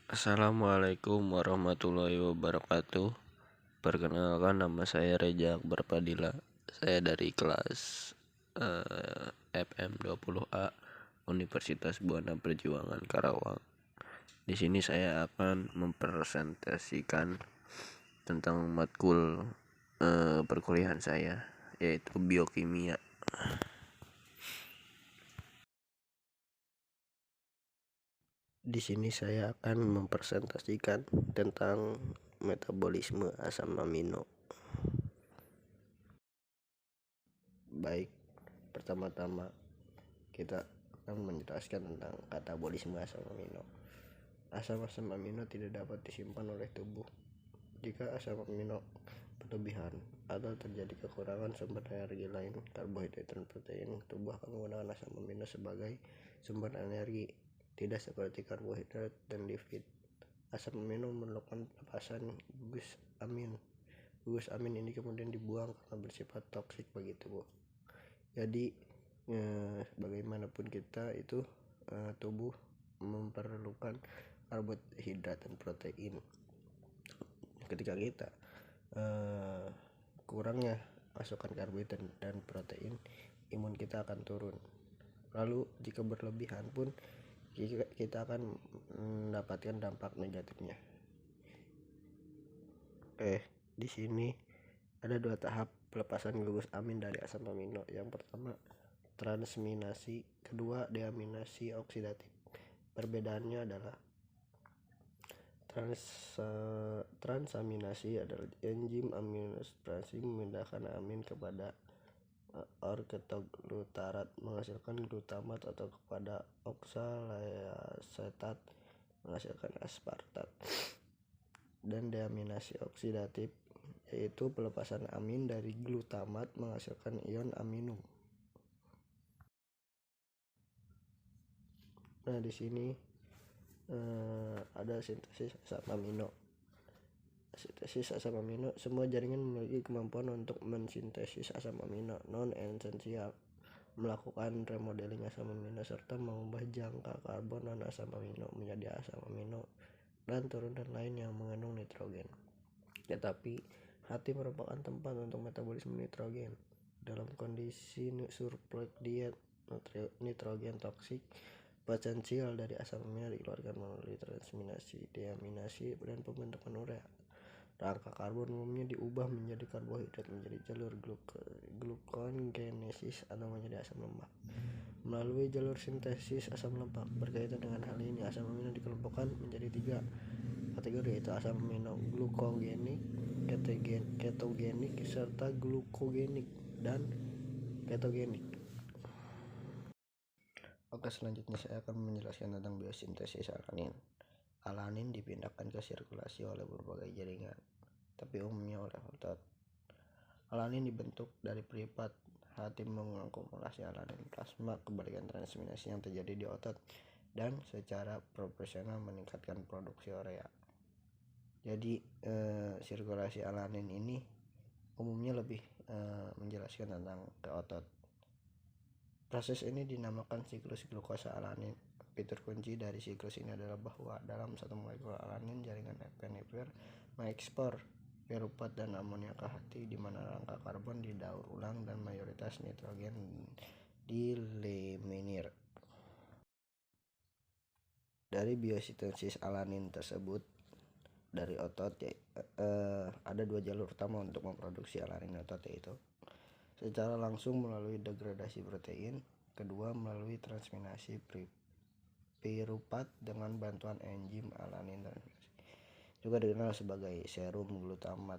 Assalamualaikum warahmatullahi wabarakatuh. Perkenalkan, nama saya Reja Akbar Padilla. Saya dari kelas FM 20A Universitas Buana Perjuangan Karawang. Di sini saya akan mempresentasikan tentang matkul perkuliahan saya, yaitu biokimia. Di sini saya akan mempresentasikan tentang metabolisme asam amino. Baik, pertama-tama kita akan menjelaskan tentang katabolisme asam amino. Asam-asam amino tidak dapat disimpan oleh tubuh. Jika asam amino berlebihan atau terjadi kekurangan sumber energi lain, karbohidrat dan protein, tubuh akan menggunakan asam amino sebagai sumber energi. Tidak seperti karbohidrat dan lipid. Asam amino memerlukan pelepasan gugus amin. Gugus amin ini kemudian dibuang karena bersifat toksik bagi tubuh. Jadi bagaimanapun kita itu tubuh memerlukan karbohidrat dan protein. Ketika kita kurangnya asupan karbohidrat dan protein, imun kita akan turun. Lalu jika berlebihan pun kita akan mendapatkan dampak negatifnya. Di sini ada dua tahap pelepasan gugus amin dari asam amino. Yang pertama transminasi, kedua deaminasi oksidatif. Perbedaannya adalah transaminasi adalah enzim aminotransferase memindahkan amin kepada orketoglutarat menghasilkan glutamat atau kepada oksalasetat menghasilkan aspartat. Dan deaminasi oksidatif yaitu pelepasan amin dari glutamat menghasilkan ion amino. Nah, di sini ada sintesis asam amino. Sintesis asam amino, semua jaringan memiliki kemampuan untuk mensintesis asam amino non-esensial, melakukan remodeling asam amino serta mengubah jangka karbon non-asam amino menjadi asam amino dan turunan lain yang mengandung nitrogen. Tetapi hati merupakan tempat untuk metabolisme nitrogen. Dalam kondisi surplus diet, nitrogen toksik potensial dari asam amino dikeluarkan melalui transminasi, deaminasi, dan pembentukan urea. Rangka karbon umumnya diubah menjadi karbohidrat menjadi jalur gluconeogenesis atau menjadi asam lemak melalui jalur sintesis asam lemak. Berkaitan dengan hal ini, asam amino dikelompokkan menjadi 3 kategori, yaitu asam amino glukogenik, ketogenik, serta glukogenik dan ketogenik. Oke, selanjutnya saya akan menjelaskan tentang biosintesis alanin. Alanin dipindahkan ke sirkulasi oleh berbagai jaringan, tapi umumnya oleh otot. Alanin dibentuk dari peripat. Hati mengakumulasi alanin plasma, kebalikan transminasi yang terjadi di otot, dan secara proporsional meningkatkan produksi urea. Jadi sirkulasi alanin ini umumnya lebih menjelaskan tentang ke otot. Proses ini dinamakan siklus glukosa alanin. Fitur kunci dari siklus ini adalah bahwa dalam satu molekul alanin, jaringan penefer mengekspor piruvat dan amonia ke hati, di mana rangka karbon didaur ulang dan mayoritas nitrogen dieliminir. Dari biosintesis alanin tersebut dari otot ada 2 jalur utama untuk memproduksi alanin otot, yaitu secara langsung melalui degradasi protein, kedua melalui transminasi piruvat dengan bantuan enzim alanin transminasi, juga dikenal sebagai serum glutamat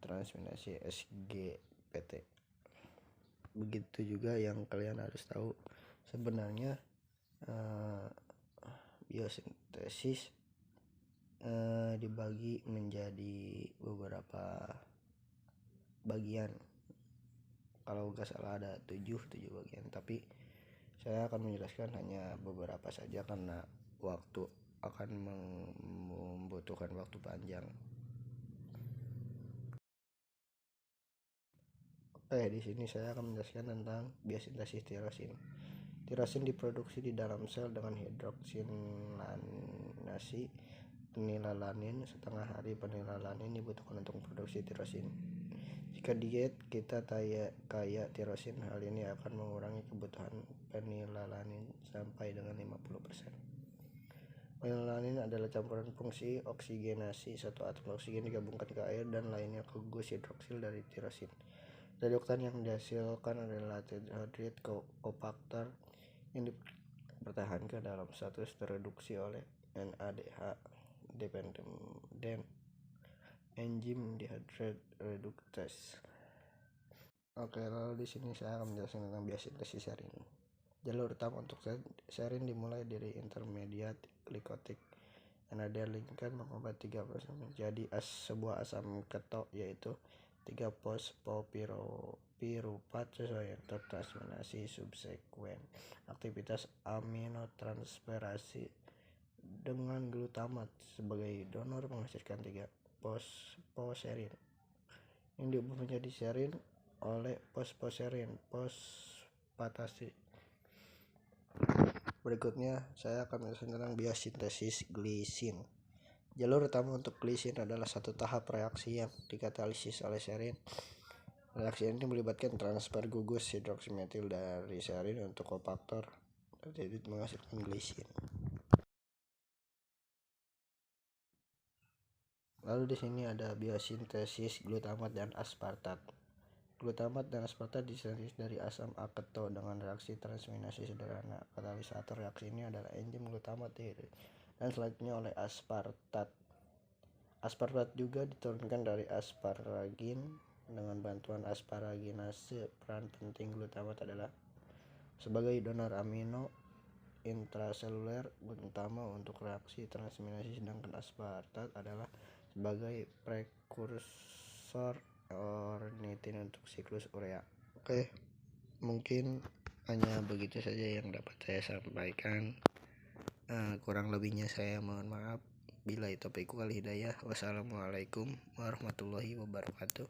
transminasi SGPT. Begitu juga yang kalian harus tahu, sebenarnya biosintesis dibagi menjadi beberapa bagian. Kalau nggak salah ada 7 bagian, tapi saya akan menjelaskan hanya beberapa saja karena waktu akan membutuhkan waktu panjang. Di sini saya akan menjelaskan tentang biosintesis tirosin. Tirosin diproduksi di dalam sel dengan hidroksinasi penilalanin. Setengah hari penilalanin dibutuhkan untuk produksi tirosin. Jika diet kita kaya tirosin, hal ini akan mengurangi kebutuhan penilalanin sampai dengan 50%. Penilalanin adalah campuran fungsi oksigenasi. Satu atom oksigen digabungkan ke air dan lainnya ke gus hidroksil dari tirosin. Reduktan yang dihasilkan adalah tetrahydrid cofactor yang dipertahankan dalam status tereduksi oleh NADH dependent enzim dehydrate reductase. Oke, lalu di sini saya akan menjelaskan tentang biosintesis serin. Jalur utama untuk serin dimulai dari intermediate glycotic NAD lingkan mengobat 3 menjadi sebuah asam keto, yaitu 3 fosfopiruvat sesuai yang tertransminasi subsekuen. Aktivitas aminotransferasi dengan glutamat sebagai donor menghasilkan 3 fosfoserin yang diubah menjadi serin oleh fosfoserin fosfatase. Berikutnya saya akan menjelaskan tentang biosintesis glisin. Jalur utama untuk glisin adalah satu tahap reaksi yang dikatalisis oleh serin. Reaksi ini melibatkan transfer gugus hidroksimetil dari serin untuk kofaktor tetrahydrid menghasilkan glisin. Lalu di sini ada biosintesis glutamat dan aspartat. Glutamat dan aspartat disintesis dari asam aketo dengan reaksi transminasi sederhana. Katalisator reaksi ini adalah enzim glutamat dan selanjutnya oleh aspartat. Aspartat juga diturunkan dari asparagin dengan bantuan asparaginase. Peran penting glutamat adalah sebagai donor amino intraseluler utama untuk reaksi transminasi, sedangkan aspartat adalah sebagai prekursor ornitin untuk siklus urea. Oke, mungkin hanya begitu saja yang dapat saya sampaikan. Kurang lebihnya saya mohon maaf. Billahi taufiq wal hidayah. Wassalamualaikum warahmatullahi wabarakatuh.